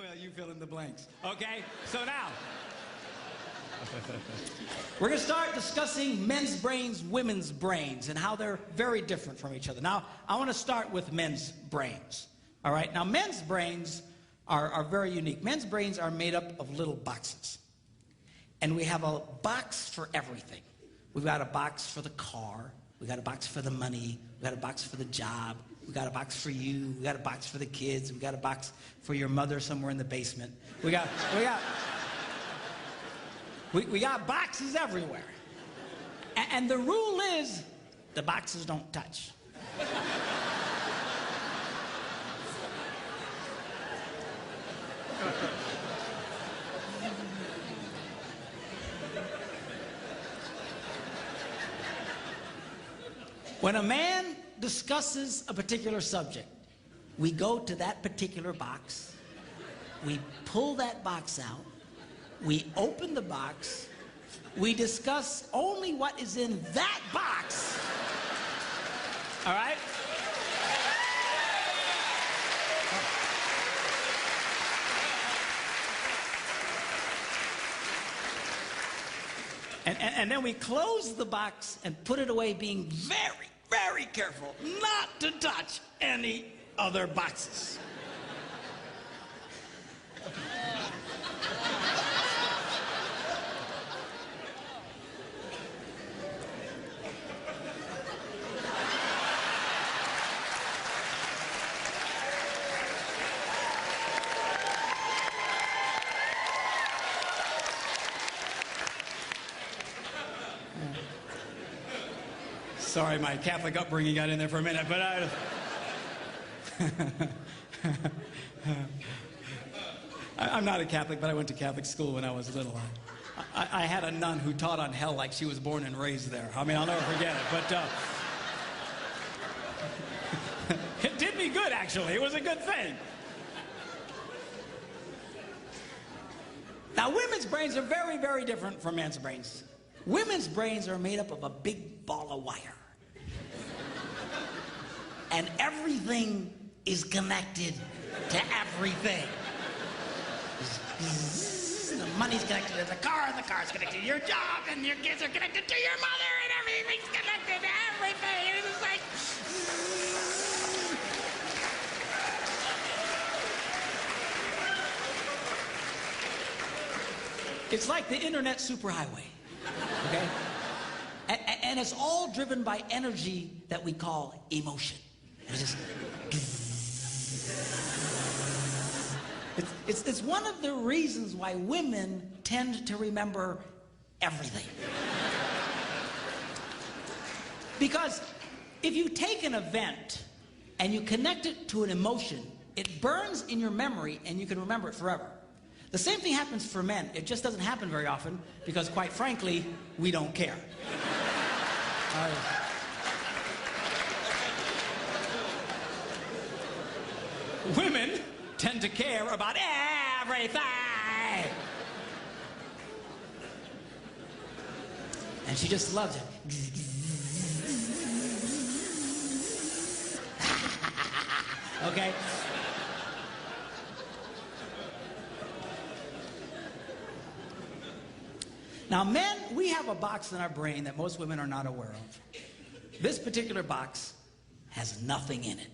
Well, you fill in the blanks. Okay? So now, we're going to start discussing men's brains, women's brains, and how they're very different from each other. Now, I want to start with men's brains. All right? Now, men's brains are very unique. Men's brains are made up of little boxes. And we have a box for everything. We've got a box for the car. We've got a box for the money. We've got a box for the job. We've got a box for you. We've got a box for the kids. We've got a box for your mother somewhere in the basement. We got boxes everywhere. And the rule is the boxes don't touch. When a man discusses a particular subject, we go to that particular box, we pull that box out, we open the box, we discuss only what is in that box. All right? And then we close the box and put it away, being very, very careful not to touch any other boxes. Sorry, my Catholic upbringing got in there for a minute, but I'm not a Catholic, but I went to Catholic school when I was little. I had a nun who taught on hell like she was born and raised there. I mean, I'll never forget it, but it did me good, actually. It was a good thing. Now, women's brains are very, very different from men's brains. Women's brains are made up of a big ball of wire. And everything is connected to everything. The money's connected to the car's connected to your job, and your kids are connected to your mother, and everything's connected to everything. And it's like... It's like the internet superhighway. Okay? And it's all driven by energy that we call emotion. It's just... It's one of the reasons why women tend to remember everything. Because if you take an event and you connect it to an emotion, it burns in your memory and you can remember it forever. The same thing happens for men. It just doesn't happen very often because, quite frankly, we don't care. Women tend to care about everything. And she just loves it. Okay? Now, men, we have a box in our brain that most women are not aware of. This particular box has nothing in it.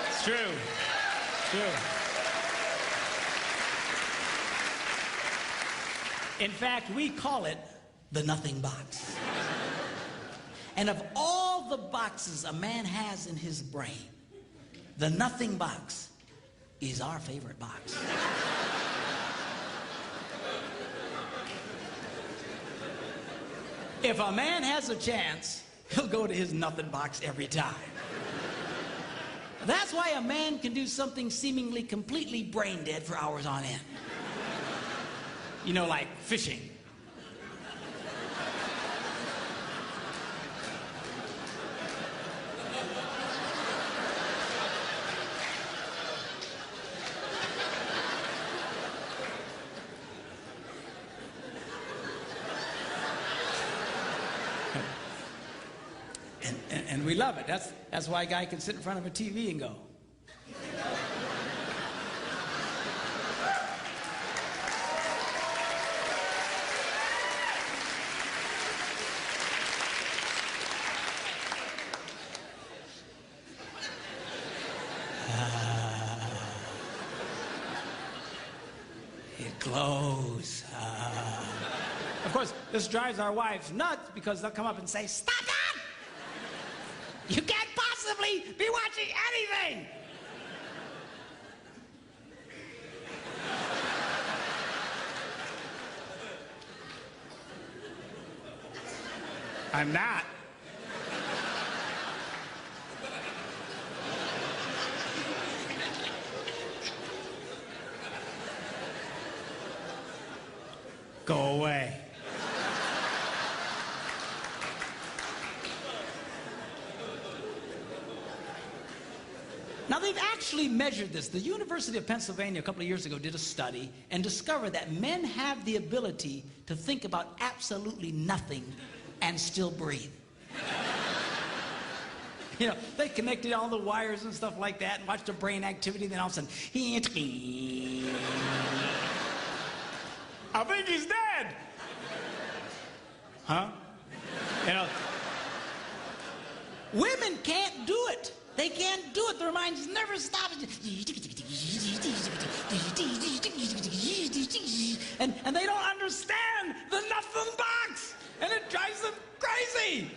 It's true. It's true. In fact, we call it the nothing box. And of all the boxes a man has in his brain, the nothing box is our favorite box. If a man has a chance, he'll go to his nothing box every time. That's why a man can do something seemingly completely brain dead for hours on end. You know, like fishing. we love it. That's why a guy can sit in front of a TV and go. It glows. Of course, this drives our wives nuts because they'll come up and say, "Stop that! You can't possibly be watching anything!" I'm not. Go away. Now, they've actually measured this. The University of Pennsylvania a couple of years ago did a study and discovered that men have the ability to think about absolutely nothing and still breathe. You know, they connected all the wires and stuff like that and watched the brain activity, then all of a sudden, I think he's dead. Huh? You know, women can't do it. They can't do it. Their minds never stop. And they don't understand the nothing box. And it drives them crazy.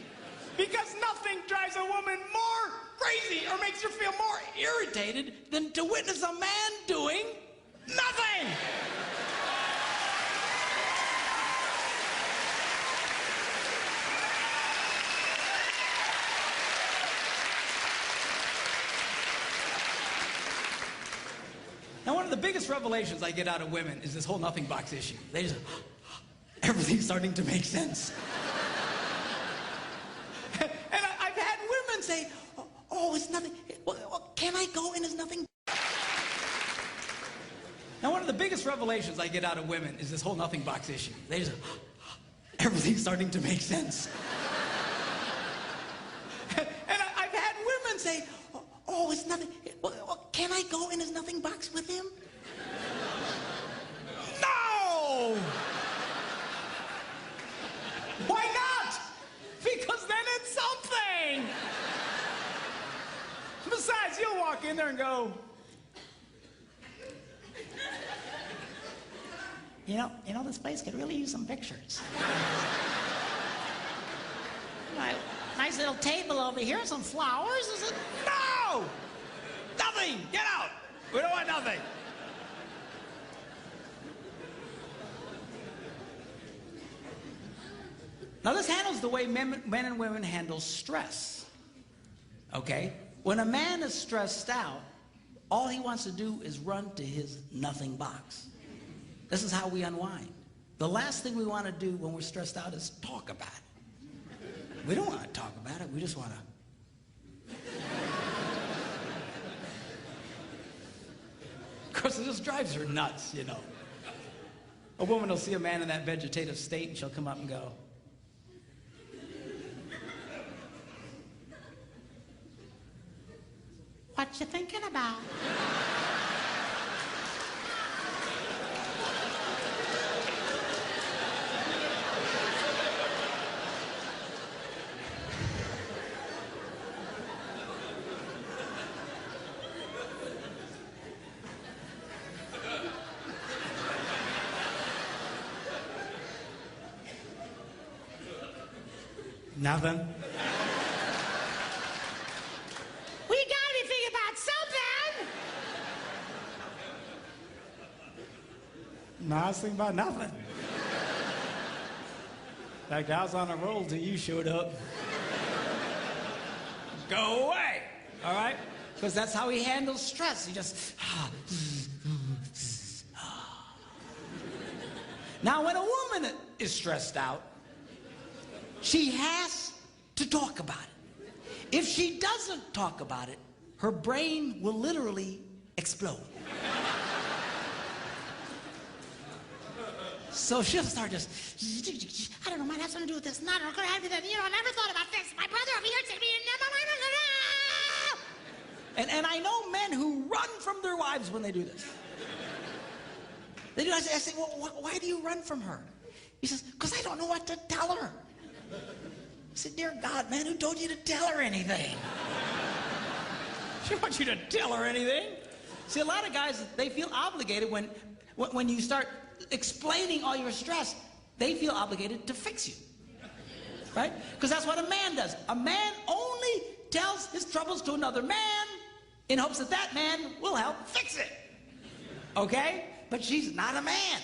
Because nothing drives a woman more crazy or makes her feel more irritated than to witness a man doing nothing. Now, one of the biggest revelations I get out of women is this whole nothing box issue. They just, everything's starting to make sense. And I've had women say, oh, it's nothing. Well, can I go and it's nothing? Now, one of the biggest revelations I get out of women is this whole nothing box issue. They just, everything's starting to make sense. And I've had women say, oh, it's nothing. Well, can I go in his nothing box with him? No! Why not? Because then it's something. Besides, you'll walk in there and go, you know, this place could really use some pictures. Nice little table over here, some flowers. Is it? No! Nothing! Get out! We don't want nothing. Now, this handles the way men and women handle stress. Okay? When a man is stressed out, all he wants to do is run to his nothing box. This is how we unwind. The last thing we want to do when we're stressed out is talk about it. We don't want to talk about it. We just want to. Of course, it just drives her nuts, you know. A woman will see a man in that vegetative state and she'll come up and go, "What you thinking about?" Nothing. We gotta be thinking about something. No, I was thinking about nothing. In fact, I was on a roll till you showed up. Go away, all right? Because that's how he handles stress. He just... Now, when a woman is stressed out, she has to talk about it. If she doesn't talk about it, her brain will literally explode. So she'll start just, I don't know, might have something to do with this. Not going to have to do that. You know, I never thought about this. My brother over here said to me, And I know men who run from their wives when they do this. They do. I say, well, why do you run from her? He says, because I don't know what to tell her. I said, dear God, man, who told you to tell her anything? She wants you to tell her anything. See, a lot of guys, they feel obligated when you start explaining all your stress, they feel obligated to fix you. Right? Because that's what a man does. A man only tells his troubles to another man in hopes that that man will help fix it. Okay? But she's not a man.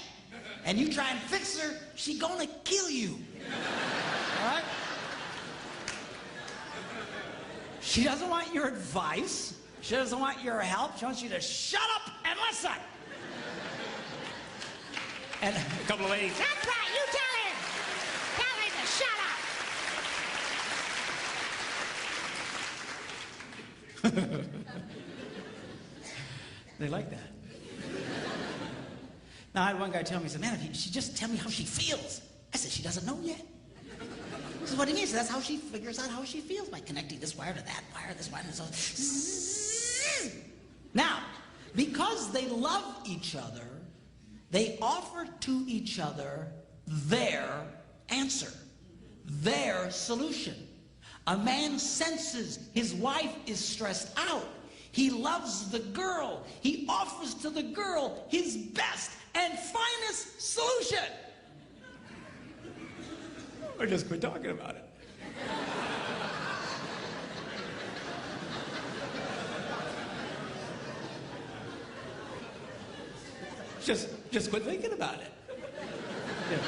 And you try and fix her, she's gonna kill you. All right? She doesn't want your advice. She doesn't want your help. She wants you to shut up and listen. And a couple of ladies, that's right, you tell him. Tell him to shut up. They like that. Now, I had one guy tell me, he said, man, if she just tell me how she feels. I said, she doesn't know yet. This is what he means. That's how she figures out how she feels, by connecting this wire to that wire, this wire, and so. Now, because they love each other, they offer to each other their answer, their solution. A man senses his wife is stressed out. He loves the girl. He offers to the girl his best and finest solution. Or just quit talking about it. Just quit thinking about it. Yeah.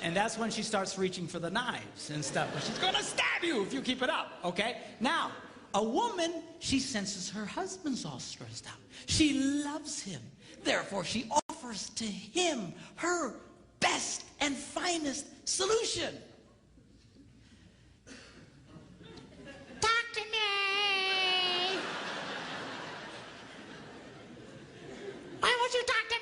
And that's when she starts reaching for the knives and stuff. She's gonna stab you if you keep it up, okay? Now, a woman, she senses her husband's all stressed out. She loves him. Therefore, she offers to him her best and finest solution. Talk to me. Why won't you talk to me?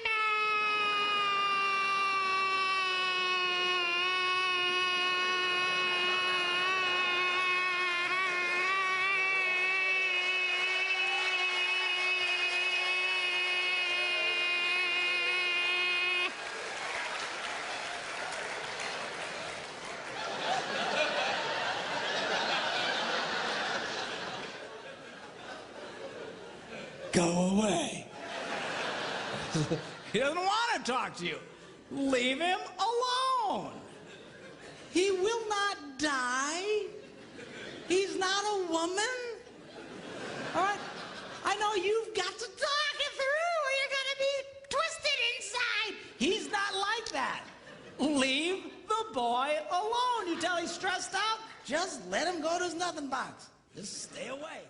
Go away. He doesn't want to talk to you. Leave him alone. He will not die. He's not a woman. All right? I know you've got to talk it through or you're going to be twisted inside. He's not like that. Leave the boy alone. You tell he's stressed out, just let him go to his nothing box. Just stay away.